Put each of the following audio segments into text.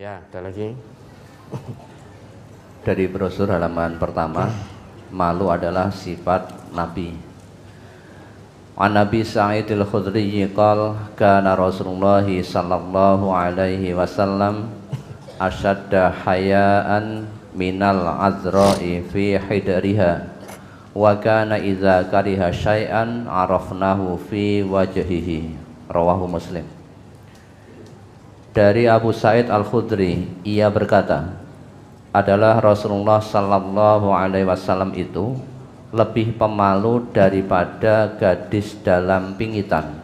Ya, ada lagi. Dari brosur halaman pertama, malu adalah sifat Nabi. An Nabi Sa'id al-Khudri qala kana Rasulullah sallallahu alaihi wasallam asyadda hayaan minal azra'i fi hidriha wa kana idza kariha syai'an arafnahu fi wajhihi. Rawahu Muslim. Dari Abu Sa'id al-Khudri, ia berkata, adalah Rasulullah sallallahu alaihi wasallam itu lebih pemalu daripada gadis dalam pingitan.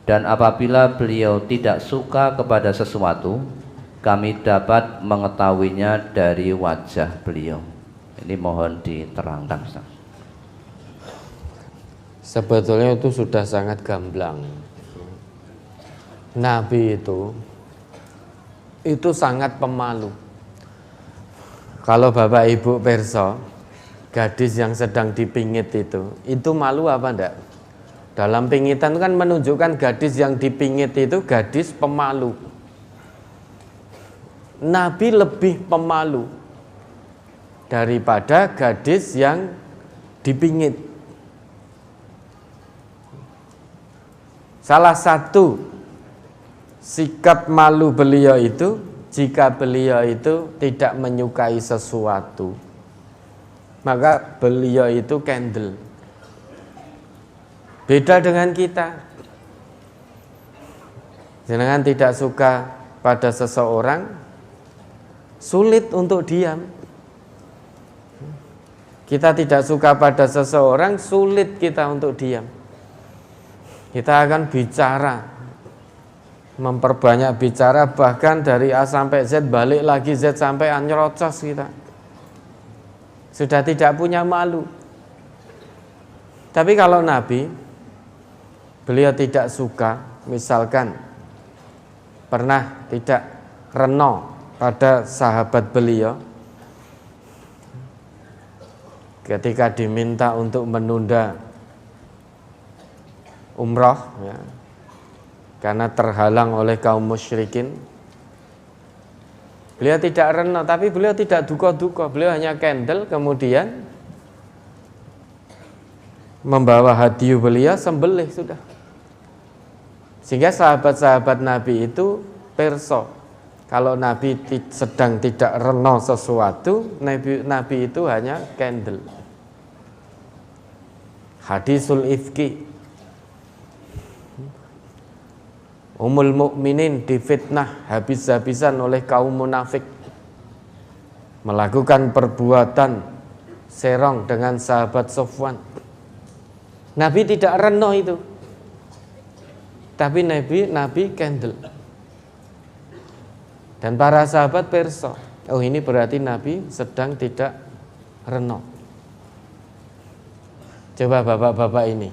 Dan apabila beliau tidak suka kepada sesuatu, kami dapat mengetahuinya dari wajah beliau. Ini mohon diterangkan, Ustaz. Sebetulnya itu sudah sangat gamblang. Nabi itu sangat pemalu. Kalau Bapak Ibu perso, gadis yang sedang dipingit itu malu apa enggak? Dalam pingitan kan menunjukkan gadis yang dipingit itu gadis pemalu. Nabi lebih pemalu daripada gadis yang dipingit. Salah satu sikap malu beliau itu jika beliau itu tidak menyukai sesuatu, maka beliau itu candle. Beda dengan kita. Jangan tidak suka pada seseorang, sulit untuk diam. Kita tidak suka pada seseorang, sulit kita untuk diam. Kita akan bicara, memperbanyak bicara, bahkan dari A sampai Z, balik lagi Z sampai A, nyerocos kita. Sudah tidak punya malu. Tapi kalau Nabi, beliau tidak suka, misalkan pernah tidak reno pada sahabat beliau ketika diminta untuk menunda umroh, ya, karena terhalang oleh kaum musyrikin. Beliau tidak rena, tapi beliau tidak duka-duka. Beliau hanya candle, kemudian membawa hadiah beliau, sembelih sudah. Sehingga sahabat-sahabat Nabi itu perso, kalau Nabi sedang tidak rena sesuatu, Nabi itu hanya candle. Hadisul ifki, Ummul Mukminin difitnah habis-habisan oleh kaum munafik, melakukan perbuatan serong dengan sahabat Sofwan. Nabi tidak reno itu, tapi Nabi candle. Dan para sahabat perso, oh ini berarti Nabi sedang tidak reno. Coba bapak-bapak ini,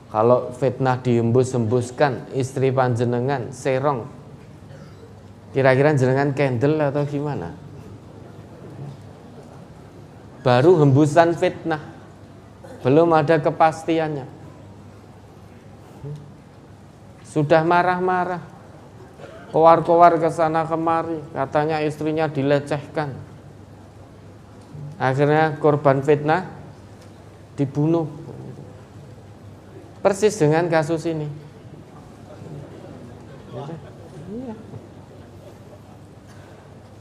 kalau fitnah dihembus-hembuskan, istri panjenengan serong, kira-kira jenengan candle atau gimana? Baru hembusan fitnah, belum ada kepastiannya, sudah marah-marah, kowar-kowar ke sana kemari, katanya istrinya dilecehkan. Akhirnya korban fitnah dibunuh. Persis dengan kasus ini.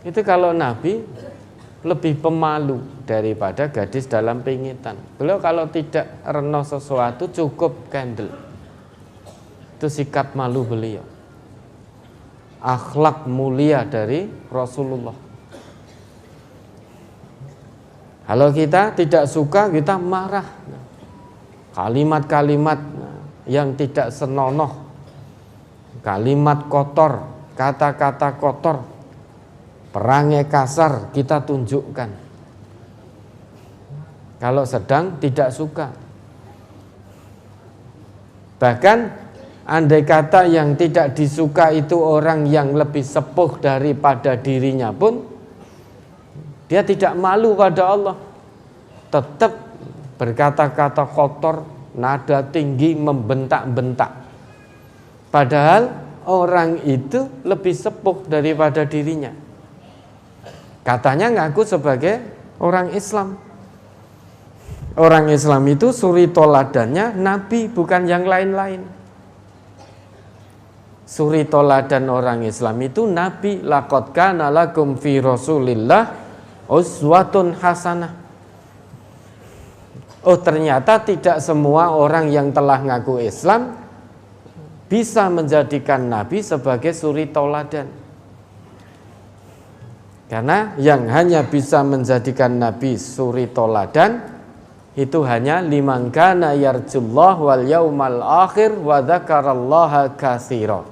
Itu kalau Nabi lebih pemalu daripada gadis dalam pingitan. Beliau kalau tidak reno sesuatu cukup candle. Itu sikap malu beliau. Akhlak mulia dari Rasulullah. Kalau kita tidak suka, kita marah. Kalimat-kalimat yang tidak senonoh, kalimat kotor, kata-kata kotor, perangai kasar kita tunjukkan. Kalau sedang tidak suka. Bahkan andai kata yang tidak disuka itu orang yang lebih sepuh daripada dirinya pun, dia tidak malu pada Allah, tetap berkata-kata kotor, nada tinggi, membentak-bentak. Padahal orang itu lebih sepuh daripada dirinya. Katanya ngaku sebagai orang Islam. Orang Islam itu suri toladannya Nabi, bukan yang lain-lain. Suri toladan orang Islam itu Nabi. Laqad kana lakum fi Rasulillah uswatun hasanah. Oh, ternyata tidak semua orang yang telah ngaku Islam bisa menjadikan Nabi sebagai suri toladan. Karena yang hanya bisa menjadikan Nabi suri toladan itu hanya liman kana yarjullah wal yaumal akhir wa dzakarallaha katsira.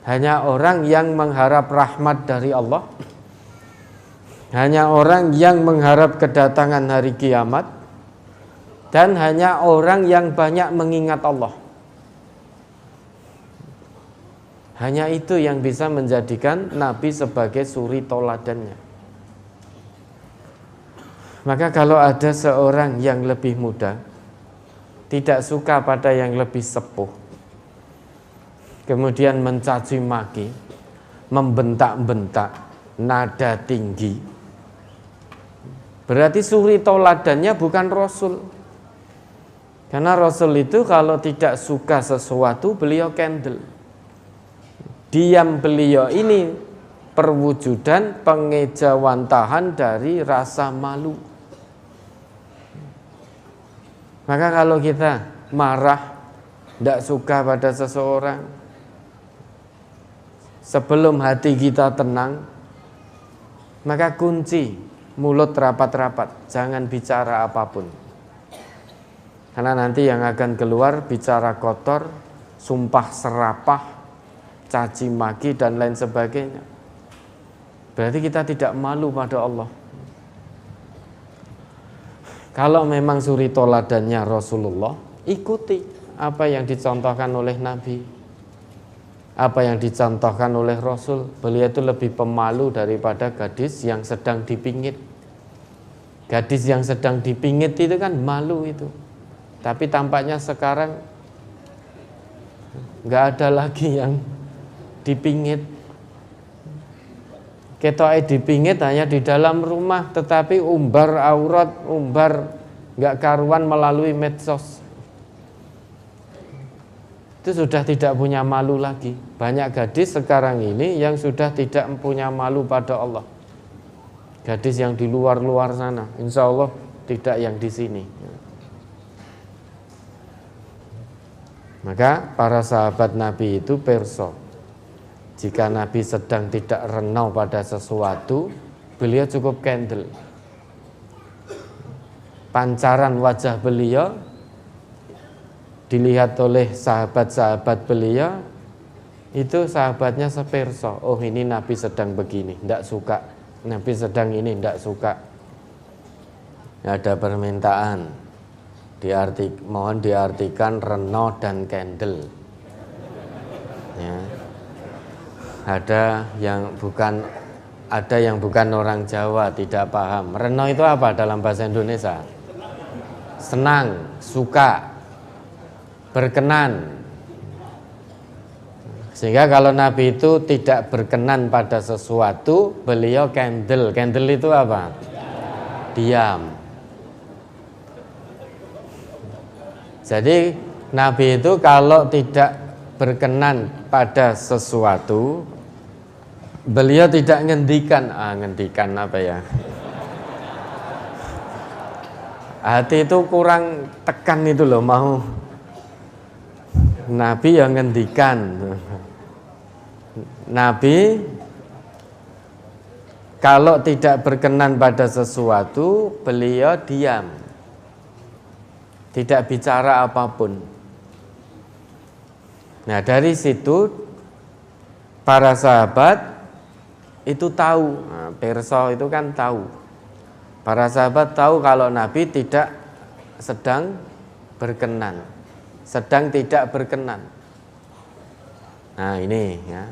Hanya orang yang mengharap rahmat dari Allah, hanya orang yang mengharap kedatangan hari kiamat, dan hanya orang yang banyak mengingat Allah. Hanya itu yang bisa menjadikan Nabi sebagai suri toladannya. Maka kalau ada seorang yang lebih muda, tidak suka pada yang lebih sepuh, kemudian mencaci maki, membentak-bentak, nada tinggi, berarti suri toladannya bukan Rasul. Karena Rasul itu kalau tidak suka sesuatu, beliau kendel. Diam beliau ini perwujudan pengejawantahan dari rasa malu. Maka kalau kita marah, tidak suka pada seseorang, sebelum hati kita tenang, maka kunci mulut rapat-rapat, jangan bicara apapun. Karena nanti yang akan keluar bicara kotor, sumpah serapah, caci maki dan lain sebagainya. Berarti kita tidak malu pada Allah. Kalau memang suri toladannya Rasulullah, ikuti apa yang dicontohkan oleh Nabi, apa yang dicontohkan oleh Rasul. Beliau itu lebih pemalu daripada gadis yang sedang dipingit. Gadis yang sedang dipingit itu kan malu itu. Tapi tampaknya sekarang nggak ada lagi yang dipingit. Ketoke dipingit hanya di dalam rumah, tetapi umbar aurat, umbar nggak karuan melalui medsos. Itu sudah tidak punya malu lagi. Banyak gadis sekarang ini yang sudah tidak punya malu pada Allah. Gadis yang di luar-luar sana, insya Allah tidak yang di sini. Maka para sahabat Nabi itu perso. Jika Nabi sedang tidak renau pada sesuatu, beliau cukup kendel. Pancaran wajah beliau dilihat oleh sahabat-sahabat beliau, itu sahabatnya seperso. Oh, ini Nabi sedang begini, tidak suka. Nabi sedang ini, tidak suka. Ada permintaan, mohon diartikan renau dan kendel. Ya. Ada yang bukan orang Jawa tidak paham. Renau itu apa dalam bahasa Indonesia? Senang, suka, berkenan. Sehingga kalau Nabi itu tidak berkenan pada sesuatu, beliau kendel. Kendel itu apa? Diam. Jadi Nabi itu kalau tidak berkenan pada sesuatu, beliau tidak ngendikan. Ngendikan apa ya? Hati itu kurang tekan itu loh, mau Nabi yang ngendikan. Nabi kalau tidak berkenan pada sesuatu, beliau diam, tidak bicara apapun. Nah, dari situ para sahabat itu tahu. Nah, perso itu kan tahu. Para sahabat tahu kalau Nabi tidak sedang berkenan, sedang tidak berkenan. Nah, ini ya.